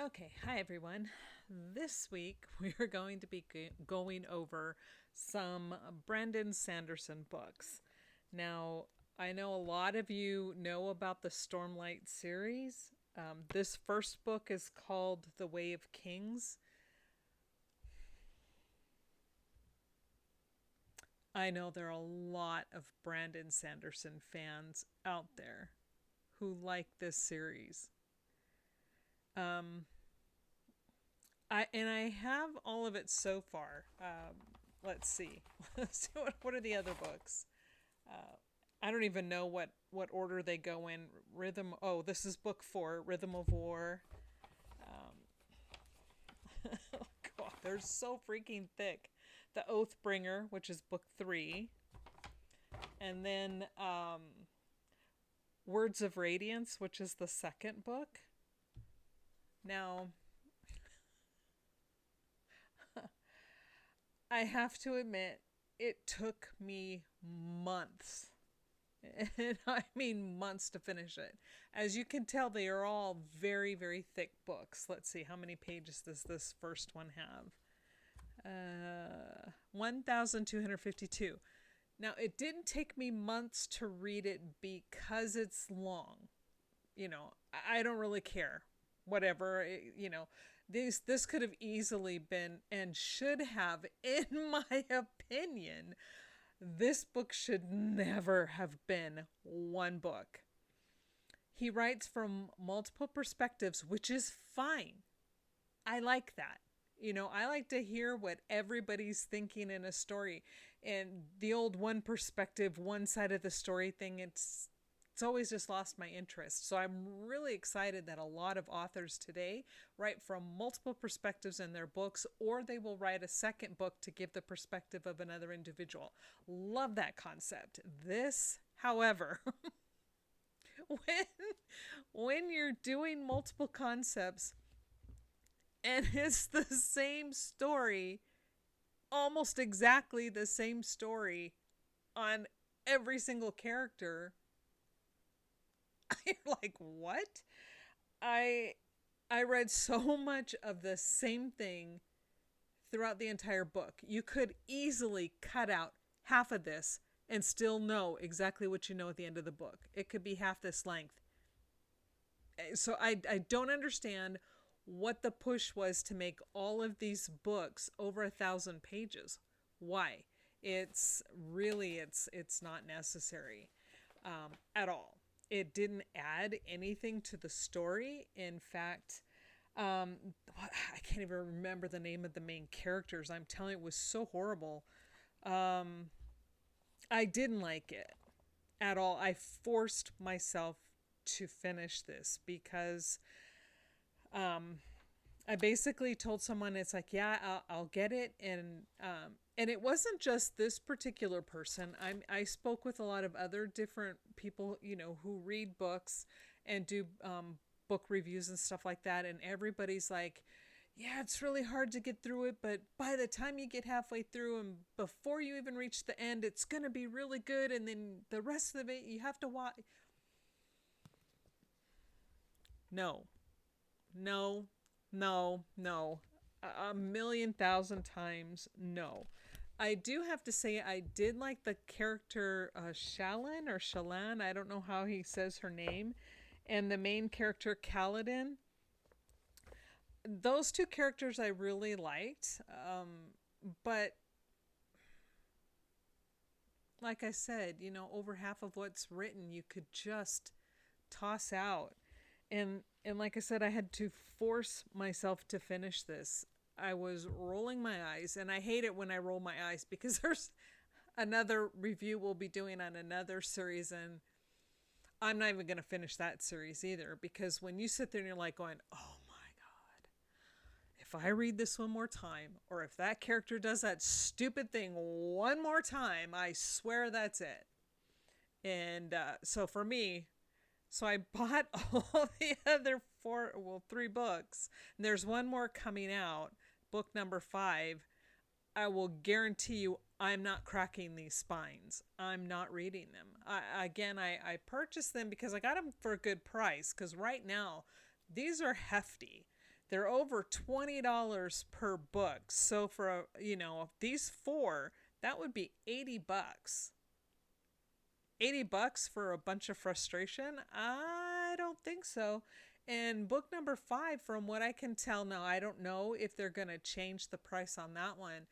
Okay, hi everyone. This week we are going to be going over some Brandon Sanderson books. Now, I know a lot of you know about the Stormlight series. This first book is called The Way of Kings. I know there are a lot of Brandon Sanderson fans out there who like this series. I have all of it so far. Let's see. Let's see what are the other books. I don't even know what order they go in. Rhythm. Oh, this is book 4, Rhythm of War. Oh God, they're so freaking thick. The Oathbringer, which is book 3, and then Words of Radiance, which is the second book. Now, I have to admit, it took me months. And I mean months to finish it. As you can tell, they are all very, very thick books. Let's see, how many pages does this first one have? 1,252. Now, it didn't take me months to read it because it's long. I don't really care. Whatever, this could have easily been and should have, in my opinion, this book should never have been one book. He writes from multiple perspectives, which is fine. I like that. I like to hear what everybody's thinking in a story. And the old one perspective, one side of the story thing, it's always just lost my interest. So I'm really excited that a lot of authors today write from multiple perspectives in their books, or they will write a second book to give the perspective of another individual. Love that concept. This, however, when when you're doing multiple concepts and it's the same story, almost exactly the same story on every single character, you're like, what? I I read so much of the same thing throughout the entire book. You could easily cut out half of this and still know exactly what you know at the end of the book. It could be half this length. So I don't understand what the push was to make all of these books over 1,000 pages. Why? It's not necessary at all. It didn't add anything to the story. In fact, I can't even remember the name of the main characters. I'm telling you, it was so horrible. I didn't like it at all. I forced myself to finish this because I basically told someone, it's like, yeah, I'll get it. And it wasn't just this particular person. I spoke with a lot of other different people, who read books and do book reviews and stuff like that. And everybody's like, yeah, it's really hard to get through it, but by the time you get halfway through and before you even reach the end, it's going to be really good. And then the rest of it, you have to watch. No, no, no, no. A million thousand times no. I do have to say I did like the character Shallan or Shallan. I don't know how he says her name. And the main character Kaladin. Those two characters I really liked. But like I said, over half of what's written you could just toss out. And like I said, I had to force myself to finish this. I was rolling my eyes, and I hate it when I roll my eyes because there's another review we'll be doing on another series, and I'm not even going to finish that series either, because when you sit there and you're like going, oh my God, if I read this one more time, or if that character does that stupid thing one more time, I swear that's it. And so for me, so I bought all the other 3 books. And there's one more coming out, book number 5. I will guarantee you I'm not cracking these spines. I'm not reading them. I purchased them because I got them for a good price. Because right now, these are hefty. They're over $20 per book. So for, these four, that would be $80. $80 for a bunch of frustration? I don't think so. And book number 5, from what I can tell now, I don't know if they're going to change the price on that one.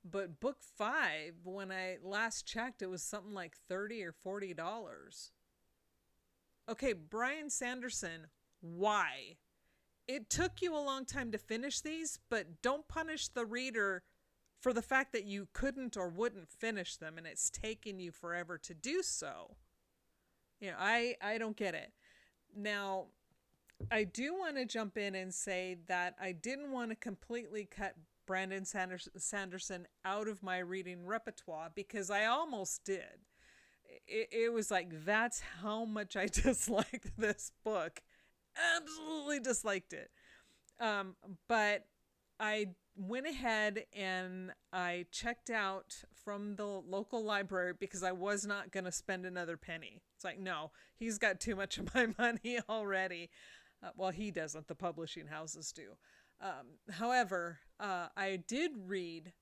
But book 5, when I last checked, it was something like $30 or $40. Okay, Brandon Sanderson, why? It took you a long time to finish these, but don't punish the reader for the fact that you couldn't or wouldn't finish them and it's taken you forever to do so. I don't get it. Now, I do want to jump in and say that I didn't want to completely cut Brandon Sanderson out of my reading repertoire, because I almost did. It was like, that's how much I disliked this book. Absolutely disliked it. But I went ahead and I checked out from the local library because I was not going to spend another penny. It's like, no, he's got too much of my money already. Well, he doesn't. The publishing houses do. However, I did read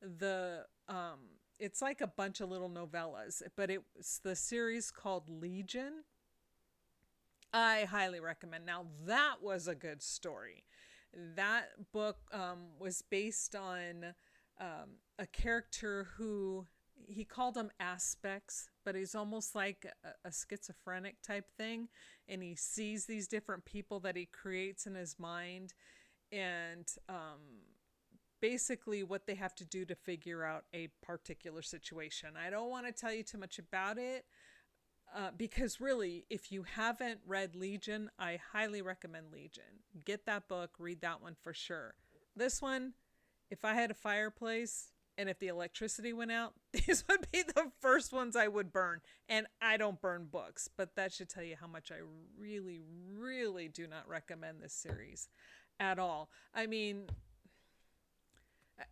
it's like a bunch of little novellas, but it's the series called Legion. I highly recommend. Now, that was a good story. That book was based on a character who, he called him Aspects, but he's almost like a schizophrenic type thing. And he sees these different people that he creates in his mind. And basically what they have to do to figure out a particular situation. I don't want to tell you too much about it. Because really, if you haven't read Legion, I highly recommend Legion. Get that book, read that one for sure. This one, if I had a fireplace and if the electricity went out, these would be the first ones I would burn. And I don't burn books, but that should tell you how much I really, really do not recommend this series at all. I mean,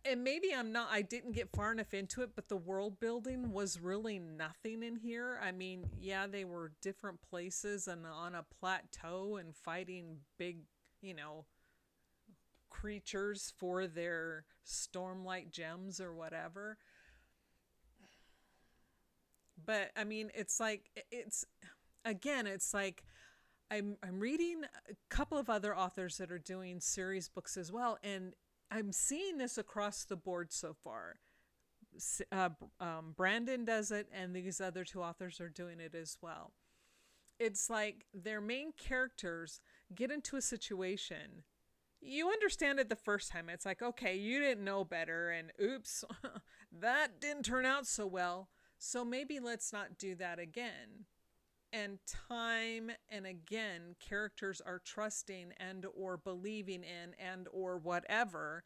and maybe I didn't get far enough into it, but the world building was really nothing in here. I mean, yeah, they were different places and on a plateau and fighting big, creatures for their Stormlight gems or whatever. But I mean, it's like, I'm reading a couple of other authors that are doing series books as well, and I'm seeing this across the board so far. Brandon does it, and these other 2 authors are doing it as well. It's like their main characters get into a situation. You understand it the first time. It's like, okay, you didn't know better, and oops, that didn't turn out so well. So maybe let's not do that again. And time and again, characters are trusting and or believing in and or whatever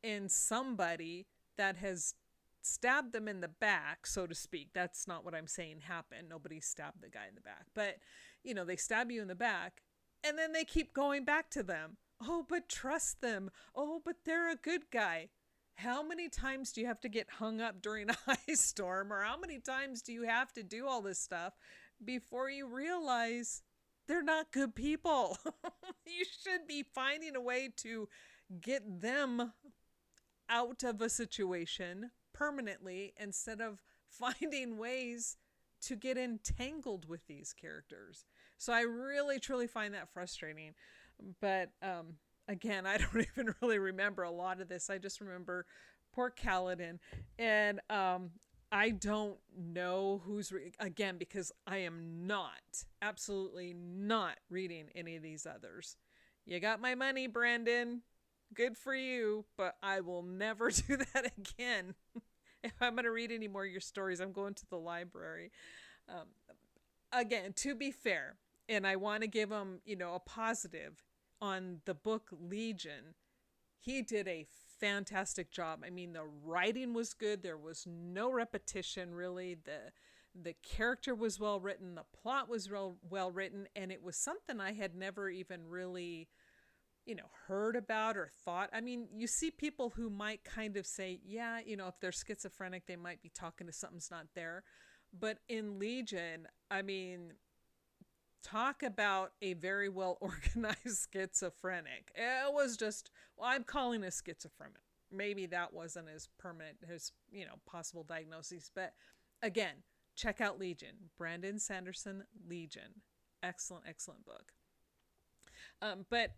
in somebody that has stabbed them in the back, so to speak. That's not what I'm saying happened. Nobody stabbed the guy in the back. But, they stab you in the back, and then they keep going back to them. Oh, but trust them. Oh, but they're a good guy. How many times do you have to get hung up during a ice storm? Or how many times do you have to do all this stuff before you realize they're not good people? You should be finding a way to get them out of a situation permanently instead of finding ways to get entangled with these characters. So I really, truly find that frustrating. But again, I don't even really remember a lot of this. I just remember poor Kaladin. And I don't know again, because I am absolutely not reading any of these others. You got my money, Brandon. Good for you, but I will never do that again. If I'm going to read any more of your stories, I'm going to the library. Again, to be fair, and I want to give him, a positive on the book Legion. He did a fantastic job. I mean, the writing was good. There was no repetition, really. The character was well written. The plot was well written. And it was something I had never even really, heard about or thought. I mean, you see people who might kind of say, yeah, if they're schizophrenic, they might be talking to something's not there. But in Legion, I mean, Talk about a very well organized schizophrenic. It was just, well, I'm calling it schizophrenic. Maybe that wasn't as permanent as, possible diagnoses. But again, check out Legion. Brandon Sanderson, Legion. Excellent, excellent book. But,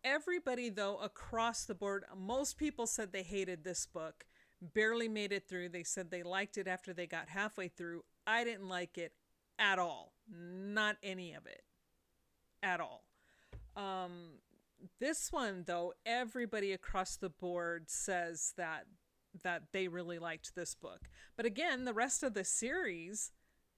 everybody, though, across the board, most people said they hated this book, barely made it through. They said they liked it after they got halfway through. I didn't like it at all. Not any of it at all. This one, though, everybody across the board says that they really liked this book. But again, the rest of the series,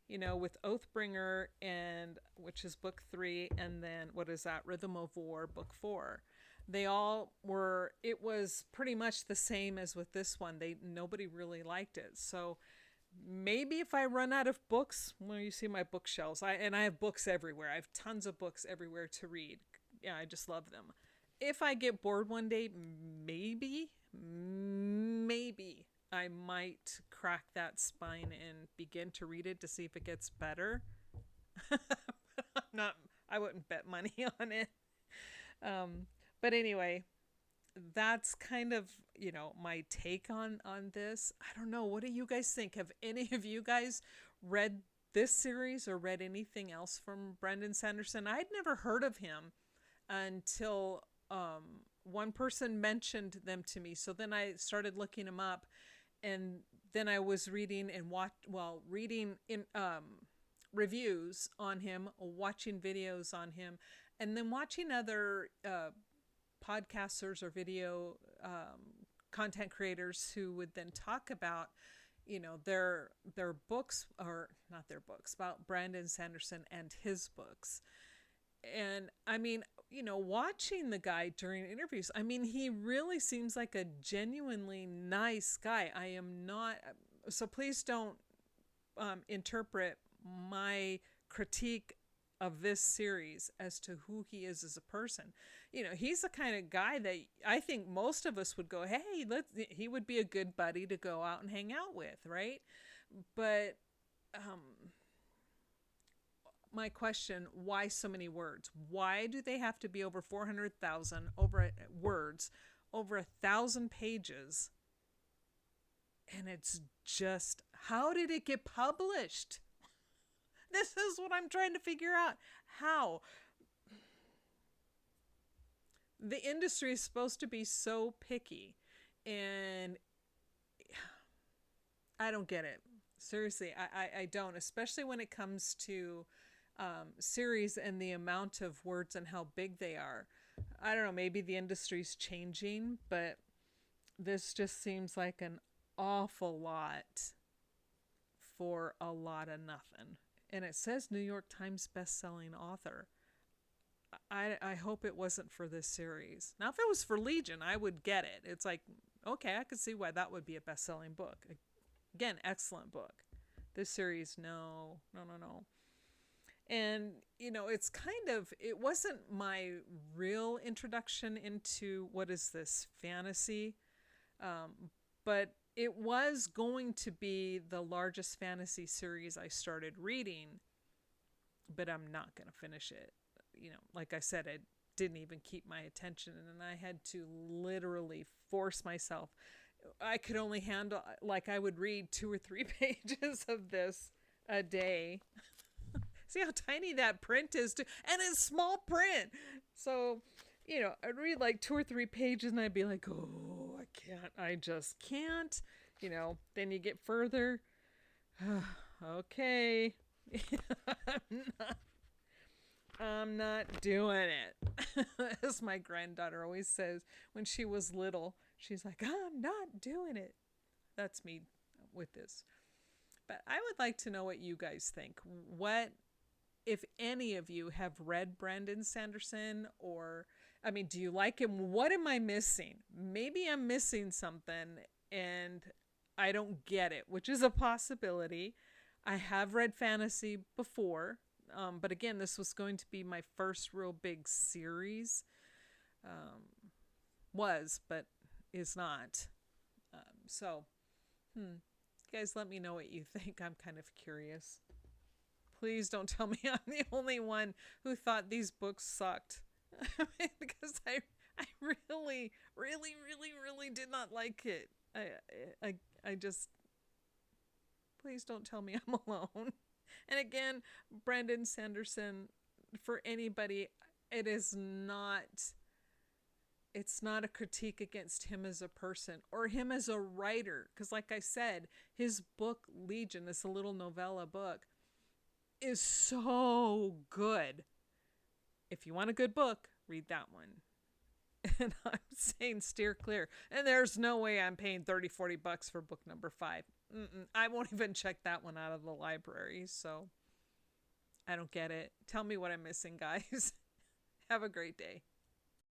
with Oathbringer, and which is book 3, and then what is that, Rhythm of War, book 4, they all were, it was pretty much the same as with this one. Nobody really liked it. So maybe if I run out of books, well, you see my bookshelves, I have books everywhere. I have tons of books everywhere to read. Yeah, I just love them. If I get bored one day, maybe I might crack that spine and begin to read it to see if it gets better. I wouldn't bet money on it. But anyway, that's kind of, my take on this. I don't know. What do you guys think? Have any of you guys read this series or read anything else from Brandon Sanderson? I'd never heard of him until one person mentioned them to me. So then I started looking him up, and then I was reading and reading in reviews on him, watching videos on him, and then watching other podcasters or video content creators who would then talk about, their books, or not their books, about Brandon Sanderson and his books. And I mean, watching the guy during interviews, I mean, he really seems like a genuinely nice guy. I am not, so please don't interpret my critique of this series as to who he is as a person. He's the kind of guy that I think most of us would go, hey, he would be a good buddy to go out and hang out with, right? But my question, why so many words? Why do they have to be over 400,000 words, over 1,000 pages? And it's just, how did it get published? This is what I'm trying to figure out. How? The industry is supposed to be so picky, and I don't get it. Seriously, I don't, especially when it comes to series and the amount of words and how big they are. I don't know, maybe the industry's changing, but this just seems like an awful lot for a lot of nothing. And it says New York Times best-selling author. I hope it wasn't for this series. Now, if it was for Legion, I would get it. It's like, okay, I could see why that would be a best-selling book. Again, excellent book. This series, no. And, it's kind of, it wasn't my real introduction into what is this, fantasy. But it was going to be the largest fantasy series I started reading, but I'm not going to finish it. Like I said, it didn't even keep my attention, and I had to literally force myself. I could only handle, like, I would read 2 or 3 pages of this a day. See how tiny that print is, too? And it's small print. So, I'd read like 2 or 3 pages and I'd be like, oh, I just can't. Then you get further. Okay. I'm not doing it. As my granddaughter always says when she was little, she's like, I'm not doing it. That's me with this. But I would like to know what you guys think. What, if any of you have read Brandon Sanderson, or, I mean, do you like him? What am I missing? Maybe I'm missing something and I don't get it, which is a possibility. I have read fantasy before, but again, this was going to be my first real big series. But is not. You guys let me know what you think. I'm kind of curious. Please don't tell me I'm the only one who thought these books sucked. Because I really, really, really, really did not like it. I just, please don't tell me I'm alone. And again, Brandon Sanderson, for anybody, it is not, it's not a critique against him as a person or him as a writer. Because, like I said, his book, Legion, this little novella book, is so good. If you want a good book, read that one. And I'm saying steer clear. And there's no way I'm paying $30-40 for book number 5. I won't even check that one out of the library. So I don't get it. Tell me what I'm missing, guys. Have a great day.